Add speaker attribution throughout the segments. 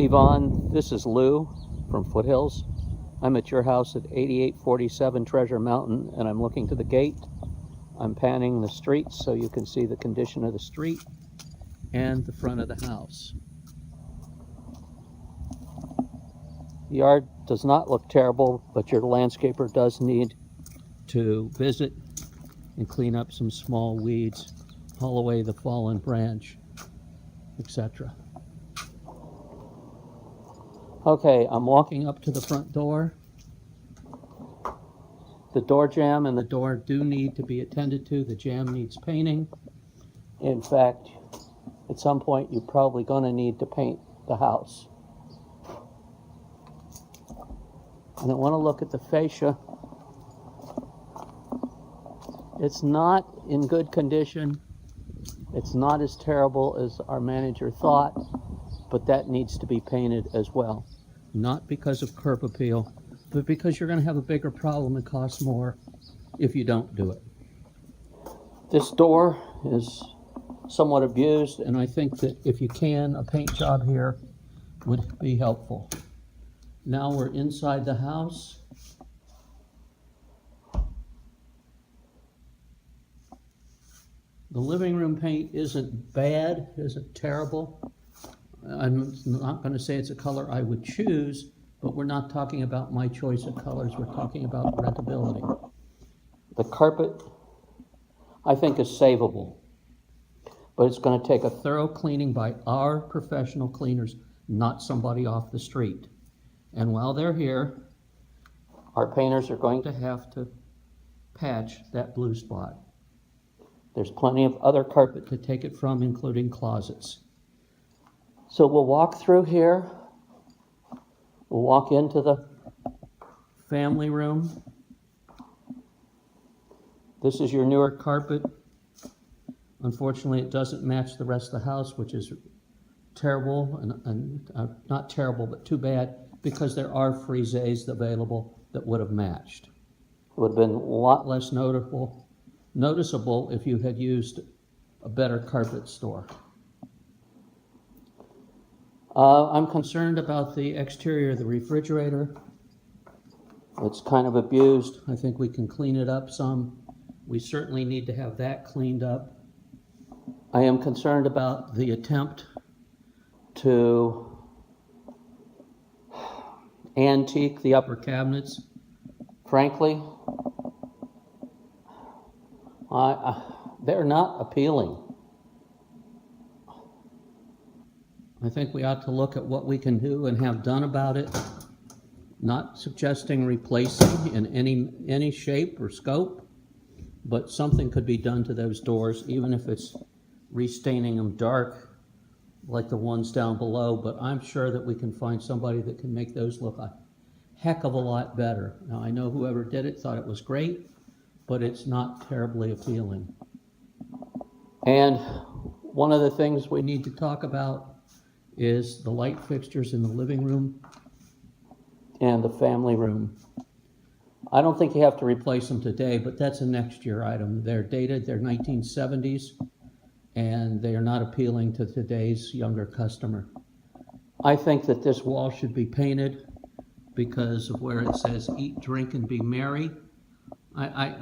Speaker 1: Yvonne, this is Lou from Foothills. I'm at your house at 8847 Treasure Mountain, and I'm looking to the gate. I'm panning the streets so you can see the condition of the street and the front of the house. The yard does not look terrible, but your landscaper does need to visit and clean up some small weeds, haul away the fallen branch, etc. Okay, I'm walking up to the front door. The door jamb and the door do need to be attended to. The jamb needs painting. In fact, at some point you're probably going to need to paint the house. And I want to look at the fascia. It's not in good condition. It's not as terrible as our manager thought, but that needs to be painted as well. Not because of curb appeal, but because you're going to have a bigger problem and cost more if you don't do it. This door is somewhat abused, and I think that if you can, a paint job here would be helpful. Now we're inside the house. The living room paint isn't bad, isn't terrible. I'm not going to say it's a color I would choose, but we're not talking about my choice of colors. We're talking about rentability. The carpet, I think, is savable, but it's going to take a thorough cleaning by our professional cleaners, not somebody off the street. And while they're here, our painters are going to have to patch that blue spot. There's plenty of other carpet to take it from, including closets. So we'll walk through here. We'll walk into the family room. This is your newer carpet. Unfortunately, it doesn't match the rest of the house, which is terrible, and not terrible, but too bad, because there are friezes available that would have matched. It would have been a lot less noticeable if you had used a better carpet store. I'm concerned about the exterior of the refrigerator. It's kind of abused. I think we can clean it up some. We certainly need to have that cleaned up. I am concerned about the attempt to antique the upper cabinets. Frankly, they're not appealing. I think we ought to look at what we can do and have done about it, not suggesting replacing in any shape or scope, but something could be done to those doors, even if it's restaining them dark like the ones down below. But I'm sure that we can find somebody that can make those look a heck of a lot better. Now, I know whoever did it thought it was great, but it's not terribly appealing. And one of the things we need to talk about is the light fixtures in the living room and the family room. I don't think you have to replace them today, but that's a next year item. They're dated, they're 1970s, and they are not appealing to today's younger customer. I think that this wall should be painted because of where it says eat, drink, and be merry. I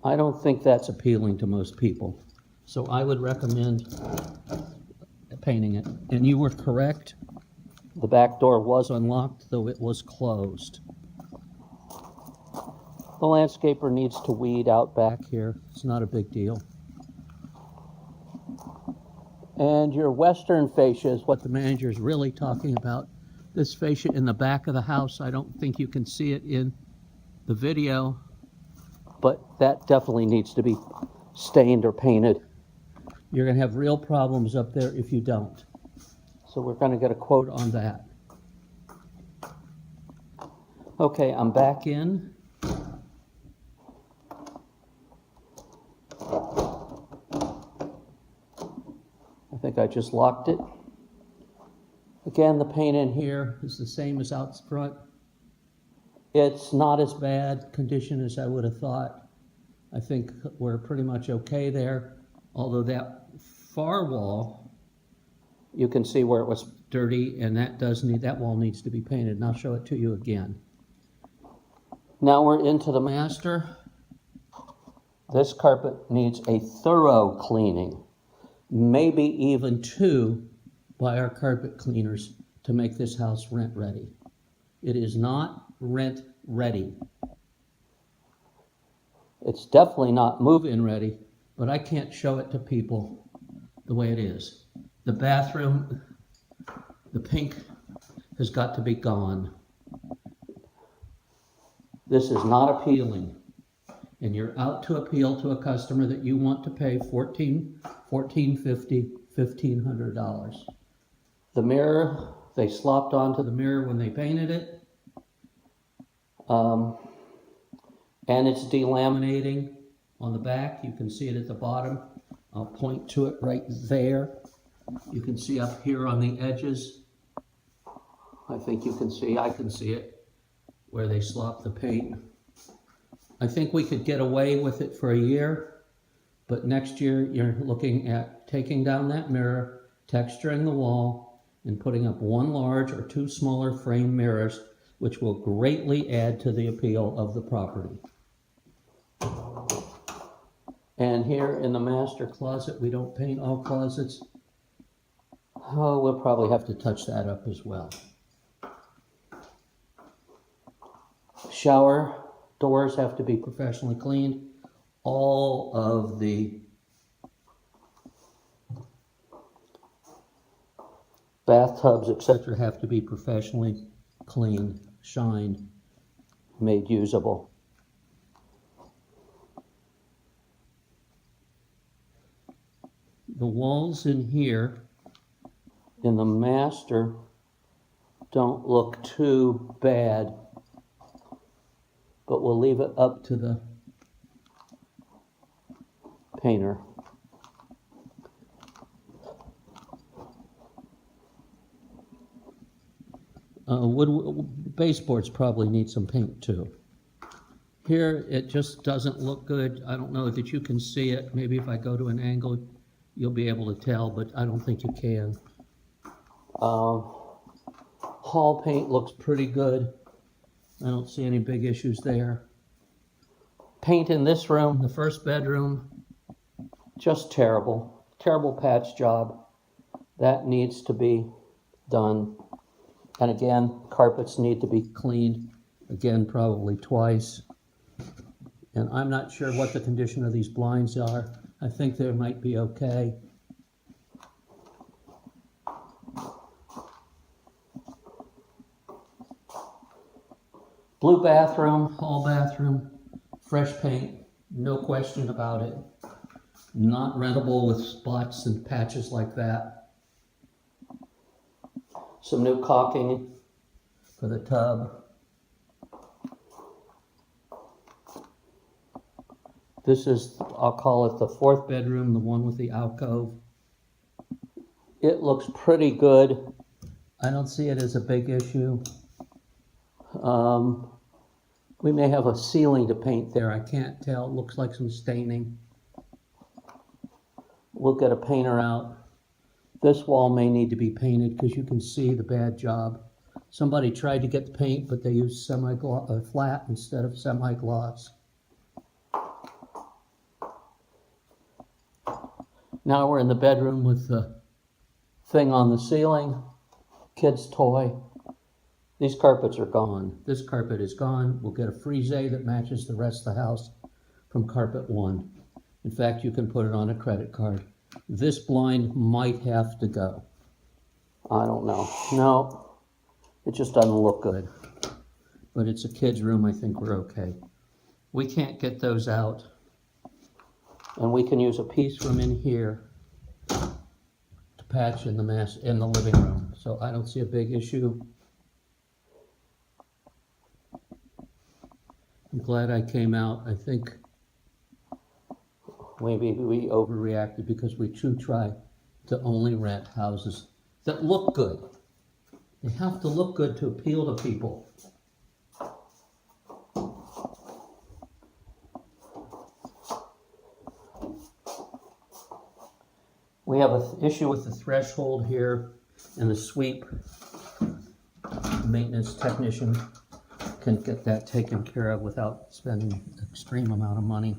Speaker 1: don't think that's appealing to most people. So I would recommend painting it. And you were correct. The back door was unlocked, though it was closed. The landscaper needs to weed out back here. It's not a big deal. And your western fascia is what the manager is really talking about. This fascia in the back of the house, I don't think you can see it in the video, but that definitely needs to be stained or painted. You're going to have real problems up there if you don't. So we're going to get a quote on that. Okay, I'm back in. I think I just locked it. Again, the paint in here is the same as out front. It's not as bad condition as I would have thought. I think we're pretty much okay there, although that far wall You can see where it was dirty, and that wall needs to be painted, and I'll show it to you again. Now we're into the master. This carpet needs a thorough cleaning, maybe even 2 by our carpet cleaners to make this house rent ready. It is not rent ready. It's definitely not move-in ready, but I can't show it to people the way it is. The bathroom, the pink has got to be gone. This is not appealing. And you're out to appeal to a customer that you want to pay $1,450, The mirror, they slopped onto the mirror when they painted it. And it's delaminating on the back. You can see it at the bottom. I'll point to it right there. You can see up here on the edges. I think you can see, I can see it, where they slopped the paint. I think we could get away with it for a year, but next year you're looking at taking down that mirror, texturing the wall, and putting up 1 large or 2 smaller frame mirrors, which will greatly add to the appeal of the property. And here in the master closet, we don't paint all closets. Oh, we'll probably have to touch that up as well. Shower doors have to be professionally cleaned. All of the bathtubs, etc., have to be professionally cleaned, shined, made usable. The walls in here, in the master, don't look too bad, but we'll leave it up to the painter. Baseboards probably need some paint too. Here it just doesn't look good. I don't know that you can see it. Maybe if I go to an angle you'll be able to tell, but I don't think you can. Hall paint looks pretty good. I don't see any big issues there. Paint in this room, the first bedroom, just terrible. Terrible patch job. That needs to be done. And again, carpets need to be cleaned. Again, probably twice. And I'm not sure what the condition of these blinds are. I think they might be okay. Blue bathroom, hall bathroom, fresh paint, no question about it. Not rentable with spots and patches like that. Some new caulking for the tub. This is, I'll call it the 4th bedroom, the one with the alcove. It looks pretty good. I don't see it as a big issue. We may have a ceiling to paint there. I can't tell. It looks like some staining. We'll get a painter out. This wall may need to be painted because you can see the bad job. Somebody tried to get the paint, but they used flat instead of semi-gloss. Now we're in the bedroom with the thing on the ceiling, kid's toy. These carpets are gone. This carpet is gone. We'll get a frise that matches the rest of the house from carpet 1. In fact, you can put it on a credit card. This blind might have to go. I don't know. No, it just doesn't look good. But it's a kid's room. I think we're okay. We can't get those out. And we can use a piece from in here to patch in the living room. So I don't see a big issue. I'm glad I came out. I think maybe we overreacted because we try to only rent houses that look good. They have to look good to appeal to people. We have an issue with the threshold here and the sweep. Maintenance technician can get that taken care of without spending an extreme amount of money.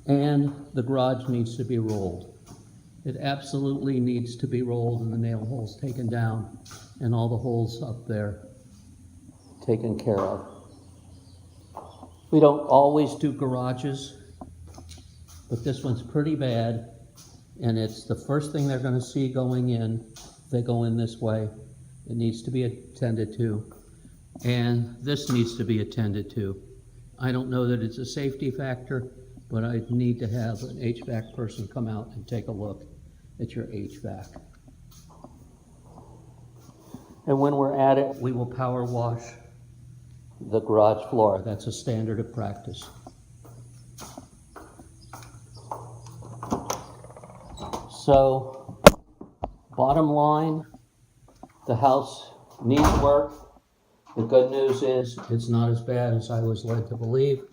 Speaker 1: And the garage needs to be rolled. It absolutely needs to be rolled and the nail holes taken down and all the holes up there taken care of. We don't always do garages, but this one's pretty bad, and it's the first thing they're going to see going in. If they go in this way, it needs to be attended to, and this needs to be attended to. I don't know that it's a safety factor, but I need to have an HVAC person come out and take a look at your HVAC. And when we're at it, we will power wash the garage floor. That's a standard of practice. So, bottom line, the house needs work. The good news is it's not as bad as I was led to believe.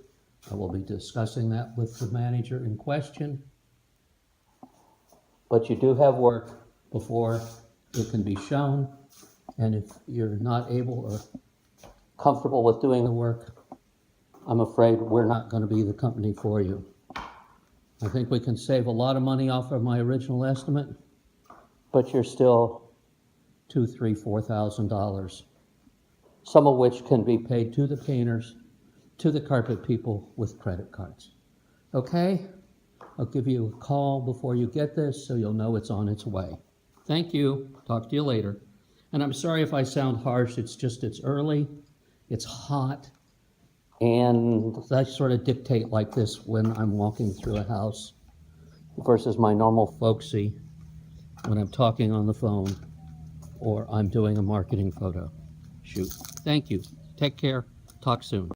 Speaker 1: I will be discussing that with the manager in question. But you do have work before it can be shown. And if you're not able or comfortable with doing the work, I'm afraid we're not going to be the company for you. I think we can save a lot of money off of my original estimate, but you're still $2,000, $3,000, $4,000, some of which can be paid to the painters, to the carpet people with credit cards. Okay? I'll give you a call before you get this so you'll know it's on its way. Thank you. Talk to you later. And I'm sorry if I sound harsh. It's just it's early, it's hot, and I sort of dictate like this when I'm walking through a house versus my normal folksy when I'm talking on the phone or I'm doing a marketing photo shoot. Thank you. Take care. Talk soon.